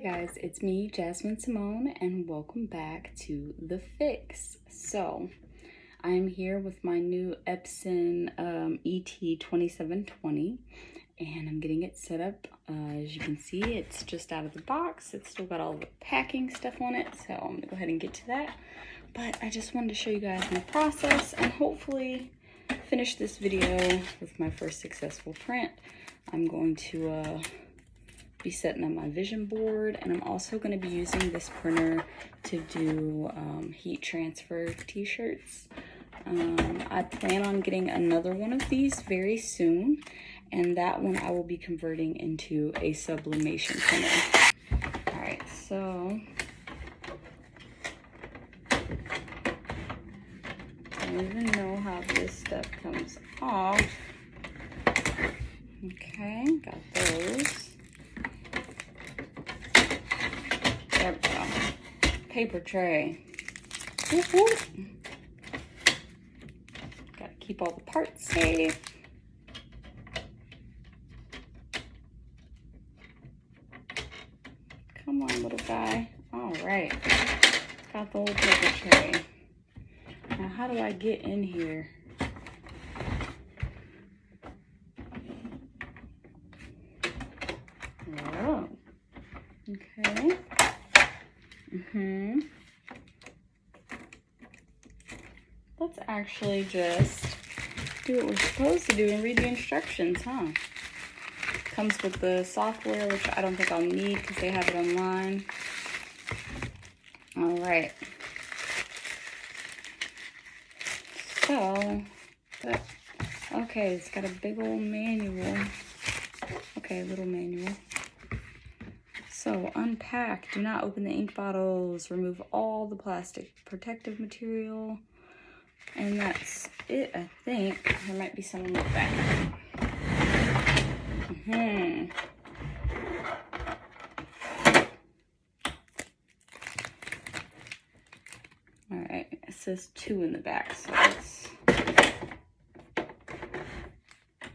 Hey guys, it's me, Jasmin Cimone, and welcome back to The Fix. So, I'm here with my new Epson ET-2720, and I'm getting it set up. As you can see, it's just out of the box. It's still got all the packing stuff on it, so I'm gonna go ahead and get to that. But I just wanted to show you guys my process and hopefully finish this video with my first successful print. I'm going to be setting up my vision board, and I'm also going to be using this printer to do heat transfer t-shirts. I plan on getting another one of these very soon, and that one I will be converting into a sublimation printer. All right, so I don't even know how this stuff comes off. Okay, got those. There we go. Paper tray. Woo-hoo. Gotta keep all the parts safe. Come on, little guy. All right. Got the little paper tray. Now, how do I get in here? Oh. Okay. Let's actually just do what we're supposed to do and read the instructions, huh? Comes with the software, which I don't think I'll need because they have it online. All right. So, okay, it's got a big old manual. Okay, little manual. So, unpack, do not open the ink bottles, remove all the plastic protective material, and that's it, I think. There might be some in the back. All right, it says 2 in the back, so let's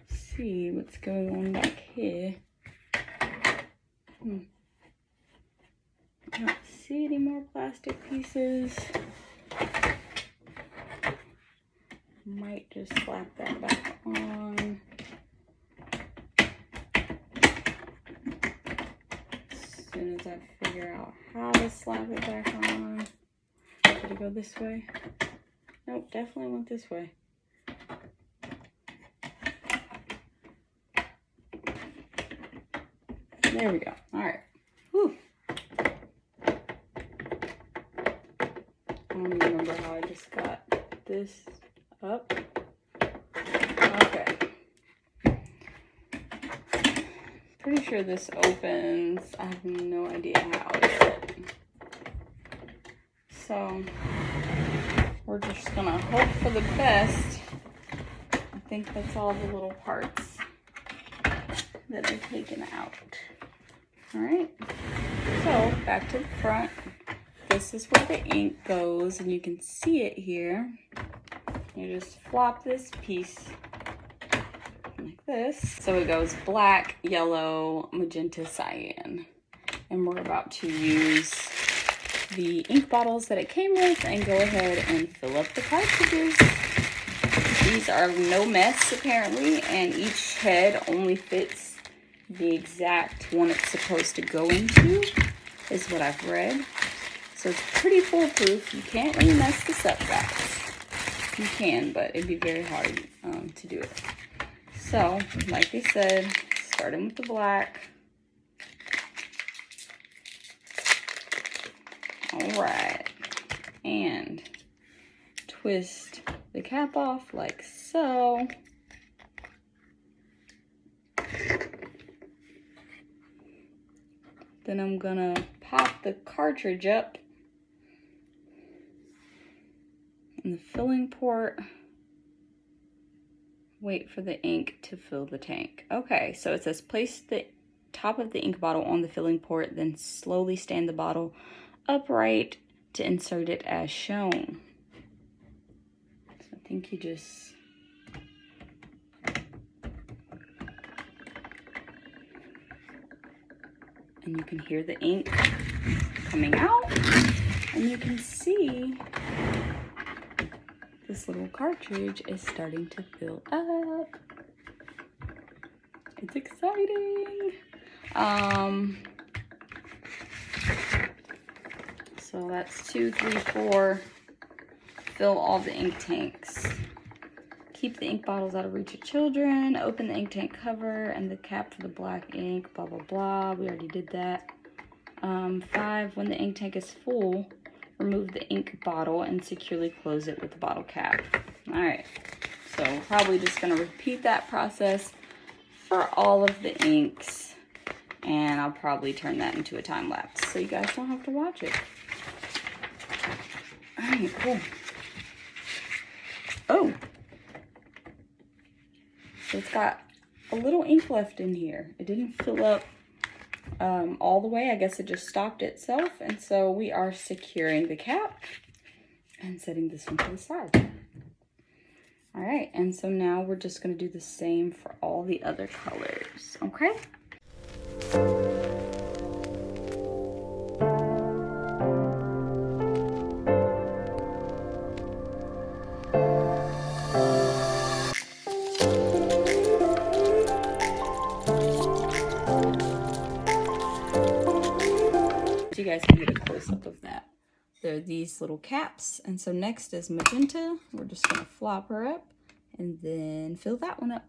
see what's going on back here. I don't see any more plastic pieces. Might just slap that back on. As soon as I figure out how to slap it back on. Did it go this way? Nope, definitely went this way. There we go. All right. Whew. I don't even remember how I just got this up. Okay. Pretty sure this opens. I have no idea how yet. So we're just gonna hope for the best. I think that's all the little parts that are taken out. All right. So back to the front. This is where the ink goes, and you can see it here. You just flop this piece like this. So it goes black, yellow, magenta, cyan. And we're about to use the ink bottles that it came with and go ahead and fill up the cartridges. These are no mess apparently, and each head only fits the exact one it's supposed to go into, is what I've read. So it's pretty foolproof. You can't really mess this up, guys. You can, but it'd be very hard to do it. So, like they said, starting with the black. All right. And twist the cap off like so. Then I'm gonna pop the cartridge up in the filling port. Wait for the ink to fill the tank. Okay, so it says place the top of the ink bottle on the filling port, then slowly stand the bottle upright to insert it as shown. So I think you just and you can hear the ink coming out, and you can see this little cartridge is starting to fill up. It's exciting. So that's 2, 3, 4. Fill all the ink tanks. Keep the ink bottles out of reach of children. Open the ink tank cover and the cap for the black ink. Blah, blah, blah. We already did that. 5, when the ink tank is full, remove the ink bottle and securely close it with the bottle cap. All right. So probably just going to repeat that process for all of the inks. And I'll probably turn that into a time lapse so you guys don't have to watch it. All right, cool. Oh. So it's got a little ink left in here. It didn't fill up all the way. I guess it just stopped itself. And so we are securing the cap and setting this one to the side. All right, and so now we're just gonna do the same for all the other colors, okay? So you guys can get a close-up of that. There are these little caps, and so next is magenta. We're just gonna flop her up and then fill that one up.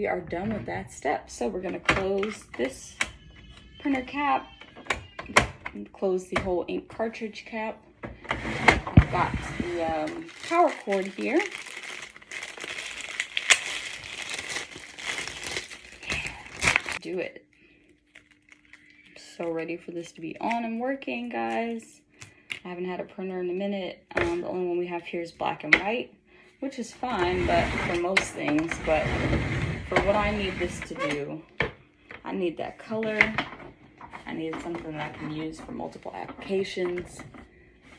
Are done with that step. So we're going to close this printer cap and close the whole ink cartridge cap. I've got the power cord here. Do it. I'm so ready for this to be on and working, guys. I haven't had a printer in a minute. The only one we have here is black and white, which is fine, but for most things, but for what I need this to do, I need that color. I need something that I can use for multiple applications.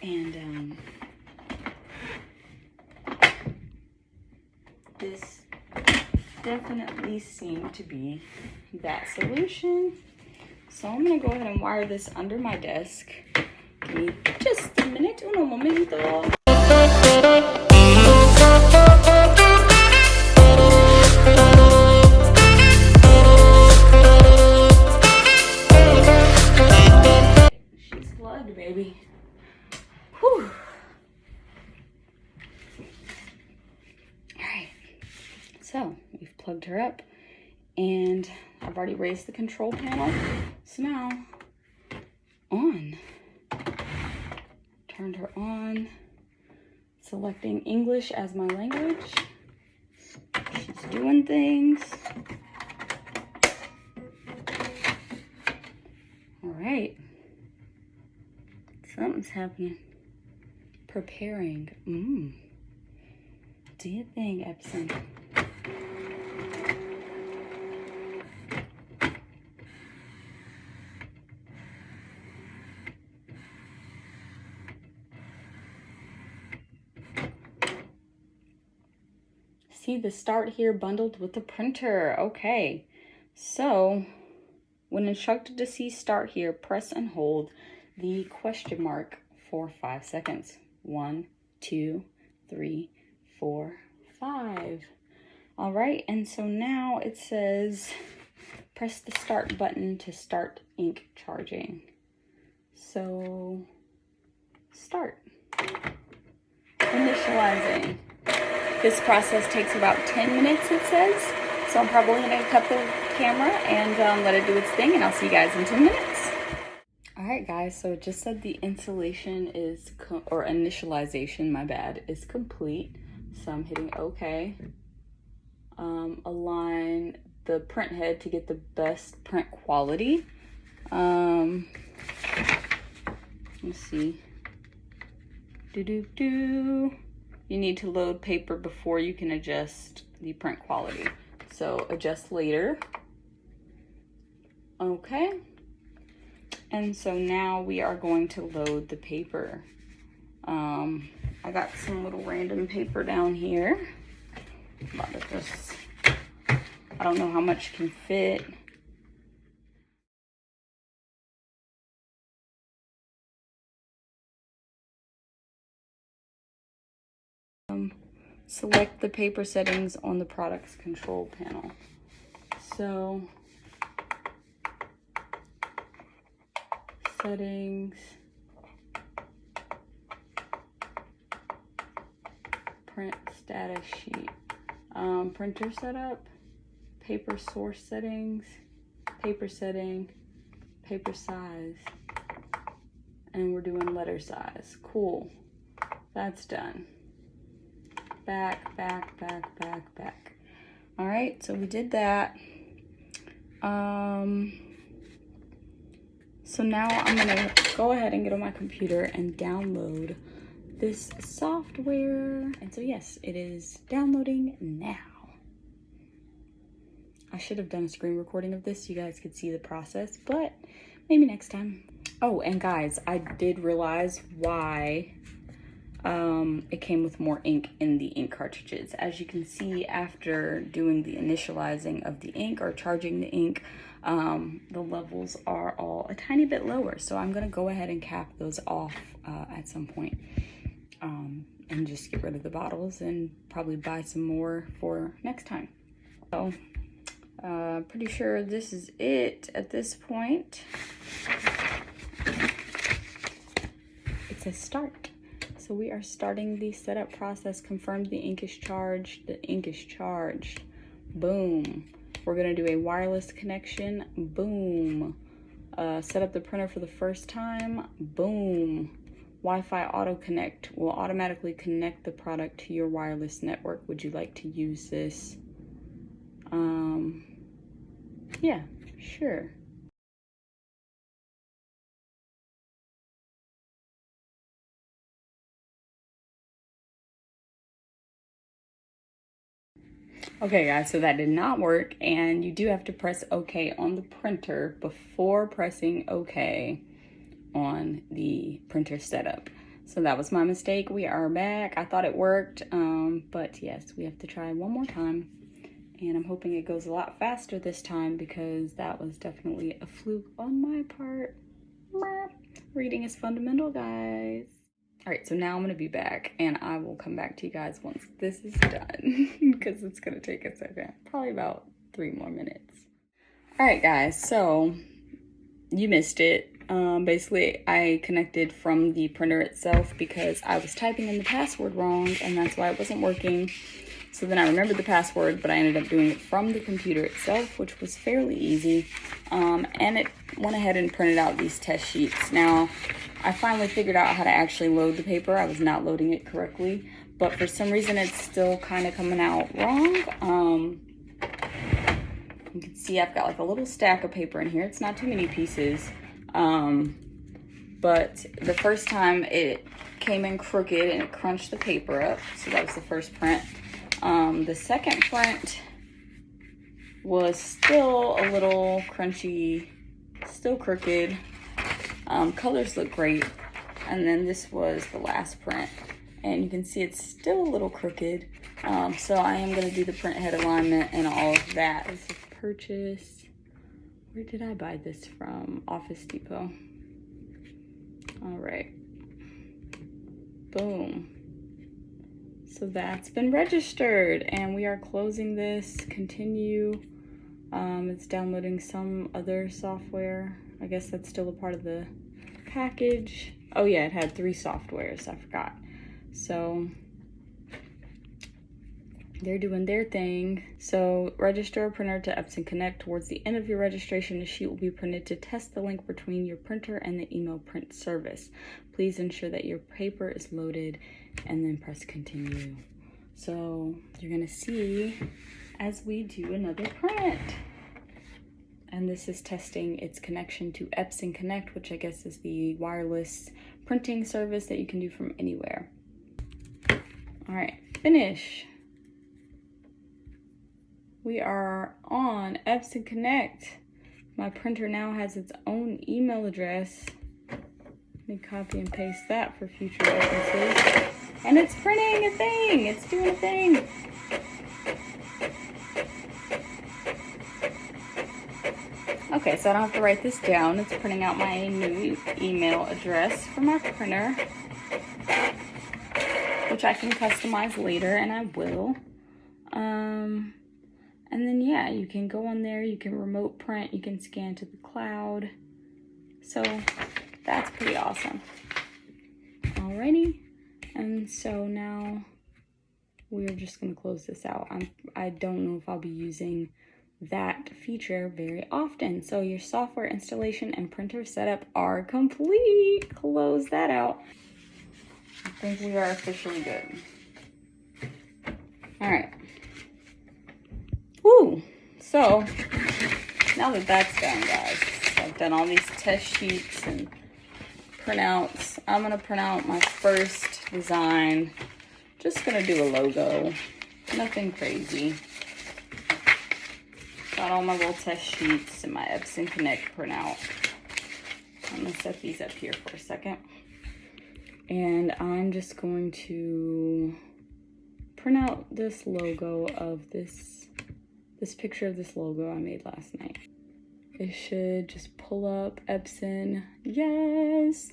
And this definitely seemed to be that solution. So I'm gonna go ahead and wire this under my desk. Give me just a minute, un momento. Baby. Whew. Alright, so we've plugged her up and I've already raised the control panel. So now, on. Turned her on, selecting English as my language. She's doing things. Alright. Something's happening. Preparing. Do you think, Epson? See the start here bundled with the printer. Okay. So, when instructed to see start here, press and hold the question mark for 5 seconds. 1, 2, 3, 4, 5. All right, and so now it says press the start button to start ink charging. So start. Initializing. This process takes about 10 minutes, it says. So I'm probably gonna cut the camera and let it do its thing, and I'll see you guys in 2 minutes. All right, guys, so it just said the installation is, or initialization, my bad, is complete. So I'm hitting OK. Align the print head to get the best print quality. Let's see. You need to load paper before you can adjust the print quality. So adjust later. Okay. And so now we are going to load the paper. I got some little random paper down here. I'm about to just, I don't know how much can fit. Select the paper settings on the product's control panel. So, settings, print status sheet, printer setup, paper source settings, paper setting, paper size, and we're doing letter size. Cool, that's done. Back, back, back, back, back. All right, so we did that. So now I'm gonna go ahead and get on my computer and download this software. And so yes, it is downloading now. I should have done a screen recording of this so you guys could see the process, but maybe next time. Oh, and guys, I did realize why it came with more ink in the ink cartridges. As you can see, after doing the initializing of the ink or charging the ink, the levels are all a tiny bit lower. So I'm gonna go ahead and cap those off at some point, and just get rid of the bottles and probably buy some more for next time. So pretty sure this is it at this point. It says start. So we are starting the setup process. Confirm the ink is charged. The ink is charged. Boom. We're gonna do a wireless connection. Boom. Set up the printer for the first time. Boom. Wi-Fi auto connect will automatically connect the product to your wireless network. Would you like to use this? Yeah, sure. Okay guys, so that did not work, and you do have to press OK on the printer before pressing OK on the printer setup. So that was my mistake. We are back. I thought it worked, but yes, we have to try one more time, and I'm hoping it goes a lot faster this time because that was definitely a fluke on my part. Reading is fundamental, guys. All right, so now I'm gonna be back, and I will come back to you guys once this is done because it's gonna take a second, probably about 3 more minutes. All right, guys, so you missed it. Basically, I connected from the printer itself because I was typing in the password wrong, and that's why it wasn't working. So then I remembered the password, but I ended up doing it from the computer itself, which was fairly easy. And it went ahead and printed out these test sheets. Now, I finally figured out how to actually load the paper. I was not loading it correctly, but for some reason it's still kind of coming out wrong. You can see I've got like a little stack of paper in here. It's not too many pieces, but the first time it came in crooked and it crunched the paper up. So that was the first print. The second print was still a little crunchy, still crooked. Colors look great. And then this was the last print, and you can see it's still a little crooked. So I am gonna do the print head alignment and all of that. This is purchase. Where did I buy this from? Office Depot. All right, boom. So that's been registered, and we are closing this. Continue. It's downloading some other software. I guess that's still a part of the package. Oh yeah, it had 3 softwares, I forgot. So they're doing their thing. So register a printer to Epson Connect. Towards the end of your registration, the sheet will be printed to test the link between your printer and the email print service. Please ensure that your paper is loaded and then press continue. So you're gonna see as we do another print. And this is testing its connection to Epson Connect, which I guess is the wireless printing service that you can do from anywhere. All right, finish. we are on Epson Connect. My printer now has its own email address. Let me copy and paste that for future references. And it's printing a thing. It's doing a thing. Okay, so I don't have to write this down. It's printing out my new email address for my printer, which I can customize later, and I will. And then yeah, you can go on there, you can remote print, you can scan to the cloud. So that's pretty awesome. Alrighty, and so now we're just gonna close this out. I don't know if I'll be using that feature very often. So your software installation and printer setup are complete. Close that out. I think we are officially good. All right. Woo! So now that that's done, guys, I've done all these test sheets and printouts. I'm gonna print out my first design. Just gonna do a logo, nothing crazy. Got all my little test sheets and my Epson Connect printout. I'm gonna set these up here for a second. And I'm just going to print out this logo of this picture of this logo I made last night. It should just pull up Epson. Yes!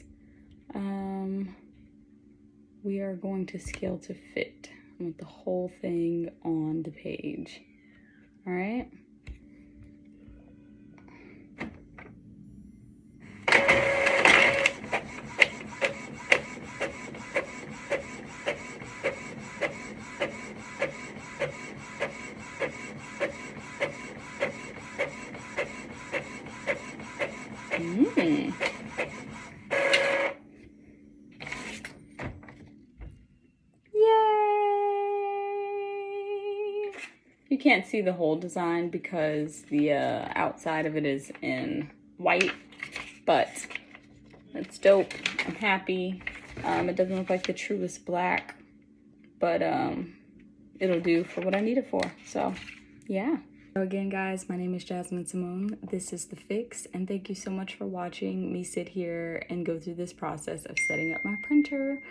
We are going to scale to fit. I want the whole thing on the page. All right? You can't see the whole design because the outside of it is in white, but it's dope. I'm happy. It doesn't look like the truest black, but it'll do for what I need it for. So yeah. So again, guys, my name is Jasmin Cimone. This is The Fix, and thank you so much for watching me sit here and go through this process of setting up my printer.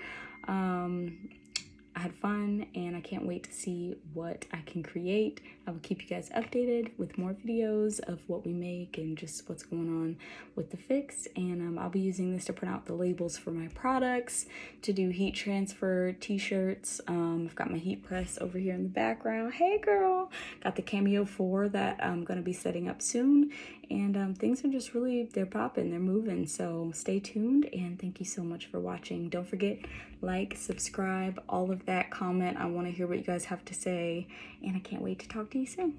I had fun, and I can't wait to see what I can create. I will keep you guys updated with more videos of what we make and just what's going on with The Fix. And I'll be using this to print out the labels for my products, to do heat transfer t-shirts. I've got my heat press over here in the background. Hey girl! Got the Cameo 4 that I'm gonna be setting up soon. And things are just really, they're popping, they're moving. So stay tuned, and thank you so much for watching. Don't forget, like, subscribe, all of that, comment. I want to hear what you guys have to say, and I can't wait to talk to you soon.